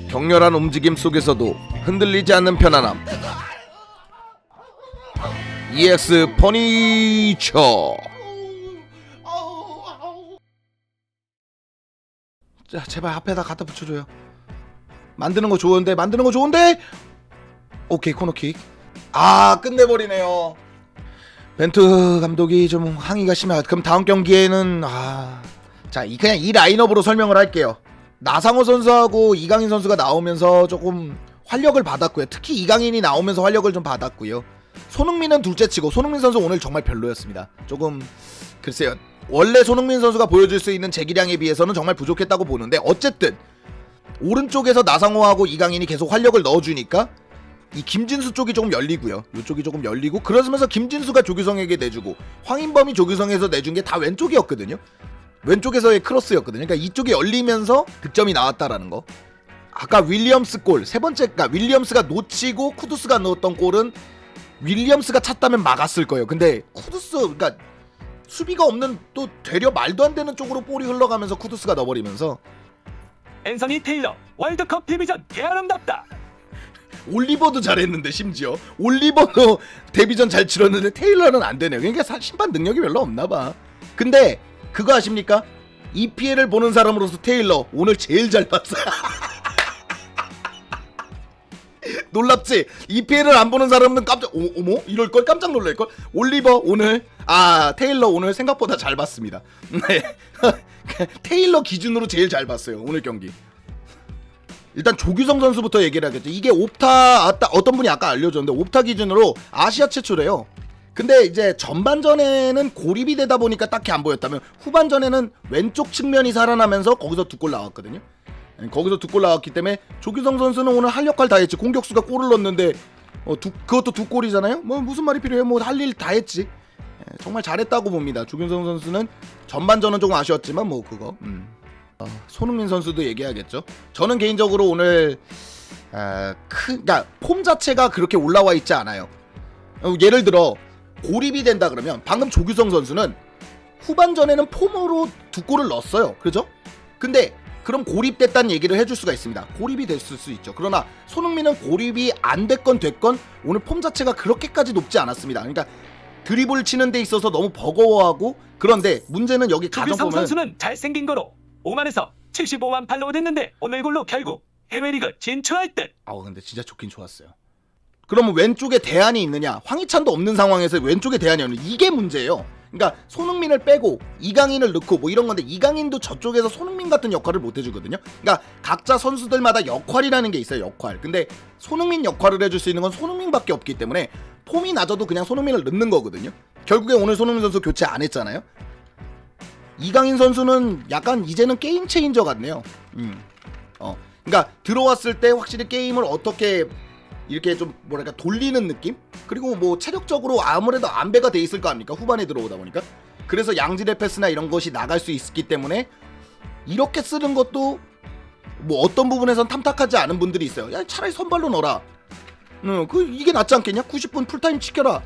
격렬한 움직임 속에서도 흔들리지 않는 편안함. EX 퍼니처. 자, 제발 앞에다 갖다 붙여줘요. 만드는 거 좋은데, 만드는 거 좋은데. 오케이, 코너킥. 아, 끝내버리네요. 벤투 감독이 좀 항의가 심해. 그럼 다음 경기에는 자, 그냥 이 라인업으로 설명을 할게요. 나상호 선수하고 이강인 선수가 나오면서 조금 활력을 받았고요. 특히 이강인이 나오면서 활력을 좀 받았고요. 손흥민은 둘째치고 손흥민 선수 오늘 정말 별로였습니다. 조금 글쎄요. 원래 손흥민 선수가 보여줄 수 있는 재기량에 비해서는 정말 부족했다고 보는데, 어쨌든 오른쪽에서 나상호하고 이강인이 계속 활력을 넣어주니까 이 김진수 쪽이 조금 열리고요. 이쪽이 조금 열리고, 그러면서 김진수가 조규성에게 내주고 황인범이 조규성에서 내준 게 다 왼쪽이었거든요. 왼쪽에서의 크로스였거든요. 그러니까 이쪽이 열리면서 득점이 나왔다라는 거. 아까 윌리엄스 골 세 번째가 윌리엄스가 놓치고 쿠두스가 넣었던 골은 윌리엄스가 찼다면 막았을 거예요. 근데 쿠두스, 그러니까 수비가 없는, 또 되려 말도 안 되는 쪽으로 볼이 흘러가면서 쿠두스가 넣어버리면서. 앤서니 테일러 월드컵 데뷔전 개아름답다. 올리버도 잘했는데, 심지어 올리버도 데뷔전 잘 치렀는데 테일러는 안 되네요. 그러니까 심판 능력이 별로 없나 봐. 근데 그거 아십니까? EPL을 보는 사람으로서 테일러 오늘 제일 잘 봤어요. 놀랍지? EPL을 안 보는 사람은 깜짝 어머? 이럴걸? 깜짝 놀랄걸? 올리버 오늘, 테일러 오늘 생각보다 잘 봤습니다. 네. 테일러 기준으로 제일 잘 봤어요, 오늘 경기. 일단 조규성 선수부터 얘기를 하겠죠. 이게 옵타, 어떤 분이 아까 알려줬는데 옵타 기준으로 아시아 최초래요. 근데 이제 전반전에는 고립이 되다 보니까 딱히 안 보였다면, 후반전에는 왼쪽 측면이 살아나면서 거기서 두 골 나왔거든요. 거기서 두 골 나왔기 때문에 조규성 선수는 오늘 할 역할 다 했지. 공격수가 골을 넣었는데 그것도 두 골이잖아요. 뭐 무슨 말이 필요해. 뭐 할 일 다 했지. 정말 잘했다고 봅니다. 조규성 선수는 전반전은 조금 아쉬웠지만 뭐 그거. 손흥민 선수도 얘기하겠죠. 저는 개인적으로 오늘 그러니까 폼 자체가 그렇게 올라와 있지 않아요. 예를 들어 고립이 된다 그러면, 방금 조규성 선수는 후반전에는 폼으로 두 골을 넣었어요. 그죠? 근데 그럼 고립됐다는 얘기를 해줄 수가 있습니다. 고립이 됐을 수 있죠. 그러나 손흥민은 고립이 안 됐건 됐건 오늘 폼 자체가 그렇게까지 높지 않았습니다. 그러니까 드리블 치는 데 있어서 너무 버거워하고, 그런데 문제는 여기 가정 조규성 보면 선수는 잘생긴 거로 5만에서 75만 팔로우 됐는데 오늘 골로 결국 해외리그 진출할 듯. 근데 진짜 좋긴 좋았어요. 그러면 왼쪽에 대안이 있느냐? 황희찬도 없는 상황에서 왼쪽에 대안이 없느냐? 이게 문제예요. 그러니까 손흥민을 빼고 이강인을 넣고 뭐 이런 건데, 이강인도 저쪽에서 손흥민 같은 역할을 못 해주거든요. 그러니까 각자 선수들마다 역할이라는 게 있어요. 역할. 근데 손흥민 역할을 해줄 수 있는 건 손흥민밖에 없기 때문에 폼이 낮아도 그냥 손흥민을 넣는 거거든요. 결국에 오늘 손흥민 선수 교체 안 했잖아요. 이강인 선수는 약간 이제는 게임 체인저 같네요. 그러니까 들어왔을 때 확실히 게임을 어떻게 이렇게 좀 뭐랄까 돌리는 느낌? 그리고 뭐 체력적으로 아무래도 안배가 돼 있을 거 아닙니까? 후반에 들어오다 보니까. 그래서 양질의 패스나 이런 것이 나갈 수 있기 때문에 이렇게 쓰는 것도 뭐 어떤 부분에선 탐탁하지 않은 분들이 있어요. 야, 차라리 선발로 넣어라. 이게 낫지 않겠냐? 90분 풀타임 지켜라.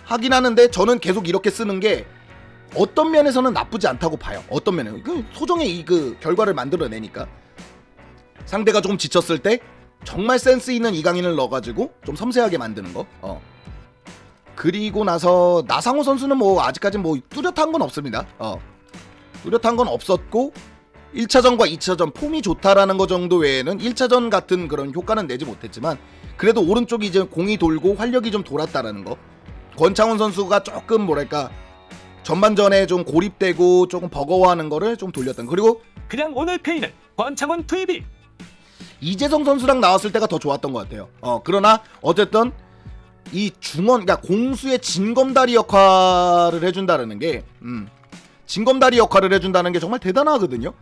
하긴 하는데 저는 계속 이렇게 쓰는 게 어떤 면에서는 나쁘지 않다고 봐요. 어떤 면에 소정의 그 결과를 만들어내니까. 상대가 조금 지쳤을 때 정말 센스 있는 이강인을 넣어가지고 좀 섬세하게 만드는 거. 그리고 나서 나상호 선수는 뭐 아직까지 뭐 뚜렷한 건 없습니다. 뚜렷한 건 없었고 1차전과 2차전 폼이 좋다라는 거 정도 외에는 1차전 같은 그런 효과는 내지 못했지만, 그래도 오른쪽이 이제 공이 돌고 활력이 좀 돌았다라는 거. 권창훈 선수가 조금 뭐랄까 전반전에 좀 고립되고 조금 버거워하는 거를 좀 돌렸던 거. 그리고 그냥 오늘 페이는 권창훈 투입이. 이재성 선수랑 나왔을 때가 더 좋았던 것 같아요. 그러나 어쨌든 이 중원, 그러니까 공수의 진검다리 역할을 해준다는 게, 진검다리 역할을 해준다는 게 정말 대단하거든요.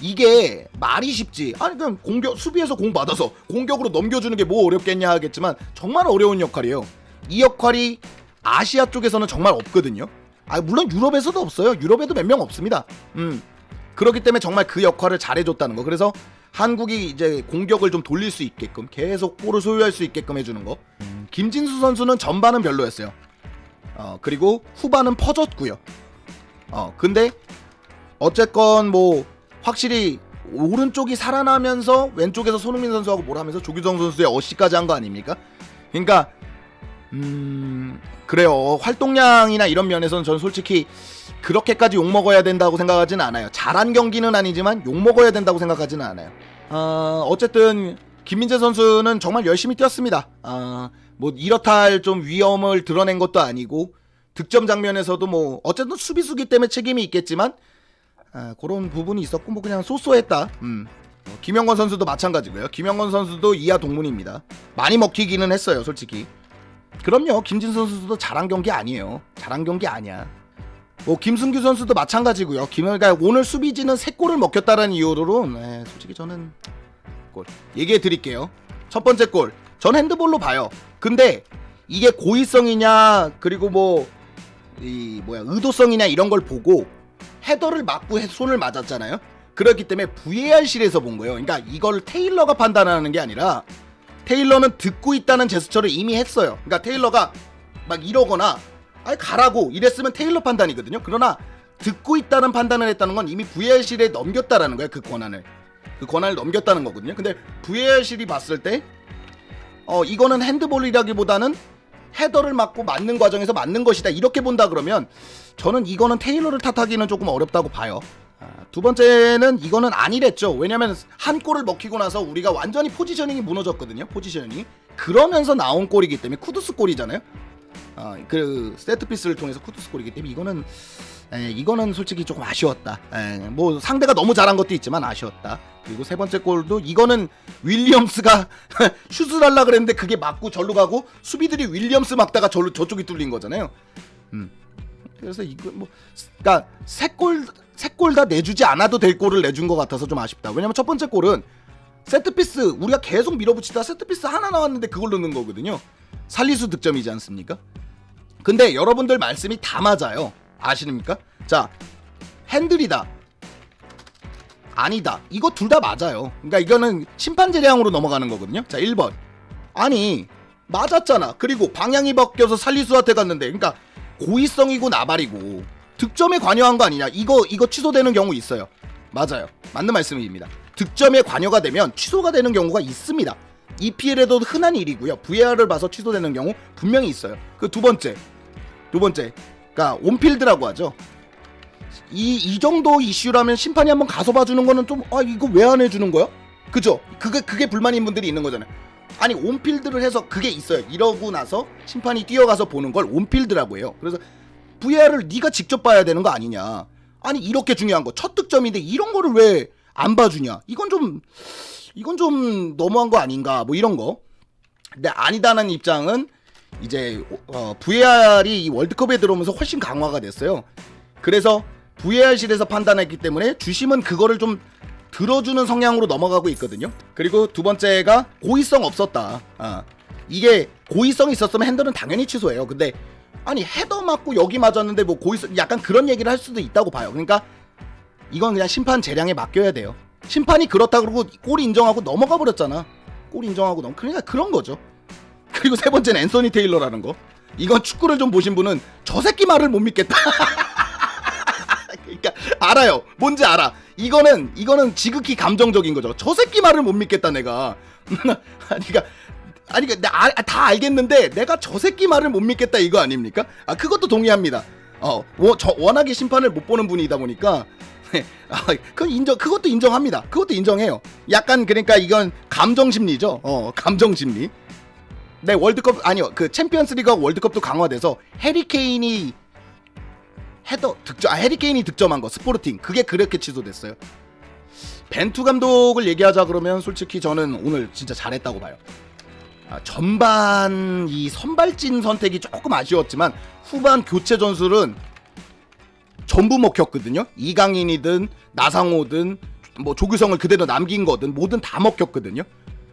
이게 말이 쉽지. 아니 그냥 수비에서 공 받아서 공격으로 넘겨주는 게 뭐 어렵겠냐 하겠지만 정말 어려운 역할이에요. 이 역할이 아시아 쪽에서는 정말 없거든요. 물론 유럽에서도 없어요. 유럽에도 몇 명 없습니다. 그렇기 때문에 정말 그 역할을 잘해줬다는 거. 그래서 한국이 이제 공격을 좀 돌릴 수 있게끔 계속 볼을 소유할 수 있게끔 해주는 거. 김진수 선수는 전반은 별로였어요. 그리고 후반은 퍼졌고요. 근데 어쨌건 뭐 확실히 오른쪽이 살아나면서 왼쪽에서 손흥민 선수하고 뭘 하면서 조규성 선수의 어시까지 한 거 아닙니까? 그러니까 그래요. 활동량이나 이런 면에서는 저는 솔직히 그렇게까지 욕먹어야 된다고 생각하지는 않아요. 잘한 경기는 아니지만 욕먹어야 된다고 생각하지는 않아요. 어쨌든 김민재 선수는 정말 열심히 뛰었습니다. 뭐 이렇다 할 좀 위험을 드러낸 것도 아니고 득점 장면에서도 뭐 어쨌든 수비수기 때문에 책임이 있겠지만 그런 부분이 있었고 뭐 그냥 쏘쏘했다. 김영건 선수도 마찬가지고요. 김영건 선수도 이하 동문입니다. 많이 먹히기는 했어요, 솔직히. 그럼요, 김진 선수도 잘한 경기 아니에요. 잘한 경기 아니야. 뭐 김승규 선수도 마찬가지고요. 그러니까 오늘 수비진은 3골을 먹혔다는 이유로는 솔직히 저는 골 얘기해 드릴게요. 첫 번째 골, 전 핸드볼로 봐요. 근데 이게 고의성이냐 그리고 뭐 의도성이냐 이런 걸 보고 헤더를 맞고 손을 맞았잖아요. 그렇기 때문에 VAR실에서 본 거예요. 그러니까 이걸 테일러가 판단하는 게 아니라 테일러는 듣고 있다는 제스처를 이미 했어요. 그러니까 테일러가 막 이러거나 아니 가라고 이랬으면 테일러 판단이거든요. 그러나 듣고 있다는 판단을 했다는 건 이미 VAR실에 넘겼다라는 거예요. 그 권한을 넘겼다는 거거든요. 근데 VAR실이 봤을 때 이거는 핸드볼이라기보다는 헤더를 맞고 맞는 과정에서 맞는 것이다 이렇게 본다 그러면 저는 이거는 테일러를 탓하기는 조금 어렵다고 봐요. 두 번째는 이거는 아니랬죠. 왜냐면 한 골을 먹히고 나서 우리가 완전히 포지셔닝이 무너졌거든요. 포지셔닝이 그러면서 나온 골이기 때문에 쿠두스 골이잖아요. 그 세트피스를 통해서 쿠두스 골이기 때문에 이거는 솔직히 조금 아쉬웠다. 뭐 상대가 너무 잘한 것도 있지만 아쉬웠다. 그리고 세 번째 골도 이거는 윌리엄스가 슛을 하려 그랬는데 그게 맞고 절로 가고 수비들이 윌리엄스 막다가 저쪽이 뚫린 거잖아요. 그래서 이거 뭐 그러니까 세 골 다 내주지 않아도 될 골을 내준 것 같아서 좀 아쉽다. 왜냐면 첫 번째 골은 세트피스 우리가 계속 밀어붙이다 세트피스 하나 나왔는데 그걸 넣는 거거든요. 살리수 득점이지 않습니까? 근데 여러분들 말씀이 다 맞아요. 아십니까? 자, 핸들이다 아니다 이거 둘 다 맞아요. 그러니까 이거는 심판 재량으로 넘어가는 거거든요. 자, 1번 아니 맞았잖아. 그리고 방향이 바뀌어서 살리수한테 갔는데 그러니까 고의성이고 나발이고 득점에 관여한 거 아니냐. 이거 취소되는 경우 있어요. 맞아요. 맞는 말씀입니다. 득점에 관여가 되면 취소가 되는 경우가 있습니다. EPL에도 흔한 일이고요. VAR을 봐서 취소되는 경우 분명히 있어요. 그 두 번째 그러니까 온필드라고 하죠. 이 정도 이슈라면 심판이 한번 가서 봐주는 거는 좀 이거 왜 안 해주는 거야? 그죠? 그게 불만인 분들이 있는 거잖아요. 아니 온필드를 해서 그게 있어요. 이러고 나서 심판이 뛰어가서 보는 걸 온필드라고 해요. 그래서 VAR을 네가 직접 봐야 되는 거 아니냐. 아니 이렇게 중요한 거 첫 득점인데 이런 거를 왜 안 봐주냐. 이건 좀 너무한 거 아닌가 뭐 이런 거. 근데 아니다는 입장은 이제 VAR이 이 월드컵에 들어오면서 훨씬 강화가 됐어요. 그래서 VAR실에서 판단했기 때문에 주심은 그거를 좀 들어주는 성향으로 넘어가고 있거든요. 그리고 두 번째가 고의성 없었다. 이게 고의성이 있었으면 핸들은 당연히 취소해요. 근데 아니 헤더 맞고 여기 맞았는데 뭐 고의성 약간 그런 얘기를 할 수도 있다고 봐요. 그러니까 이건 그냥 심판 재량에 맡겨야 돼요. 심판이 그렇다 그러고 골 인정하고 넘어가 버렸잖아. 골 인정하고 그러니까 그런 거죠. 그리고 세 번째는 앤서니 테일러라는 거. 이건 축구를 좀 보신 분은 저 새끼 말을 못 믿겠다. 그러니까 알아요. 뭔지 알아. 이거는 지극히 감정적인 거죠. 저 새끼 말을 못 믿겠다 내가. 그러니까 다 알겠는데 내가 저 새끼 말을 못 믿겠다 이거 아닙니까? 그것도 동의합니다. 워낙에 심판을 못 보는 분이다 보니까 그것도 인정합니다. 그것도 인정해요. 약간 그러니까 이건 감정 심리죠. 감정 심리. 네, 월드컵 아니요. 그 챔피언스리그 월드컵도 강화돼서 해리케인이 해리케인이 득점한 거 스포르팅 그게 그렇게 취소됐어요. 벤투 감독을 얘기하자 그러면 솔직히 저는 오늘 진짜 잘했다고 봐요. 전반 이 선발진 선택이 조금 아쉬웠지만 후반 교체 전술은 전부 먹혔거든요. 이강인이든 나상호든 뭐 조규성을 그대로 남긴 거든 뭐든 다 먹혔거든요.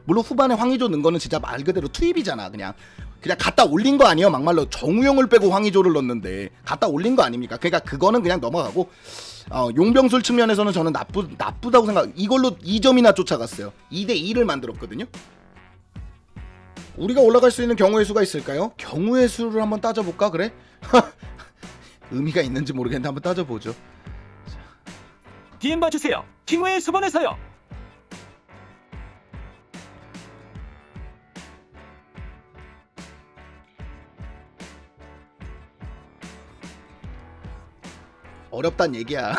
물론 후반에 황의조 넣은 거는 진짜 말 그대로 투입이잖아. 그냥 갖다 올린 거 아니에요. 막말로 정우영을 빼고 황의조를 넣었는데 갖다 올린 거 아닙니까? 그러니까 그거는 그냥 넘어가고 용병술 측면에서는 저는 나쁘다고 생각. 이걸로 2점이나 쫓아갔어요. 2대2를 만들었거든요. 우리가 올라갈 수 있는 경우의 수가 있을까요? 경우의 수를 한번 따져볼까? 그래? 의미가 있는지 모르겠는데 한번 따져보죠. DM 봐주세요. 킹우의 수번에서요. 어렵단 얘기야.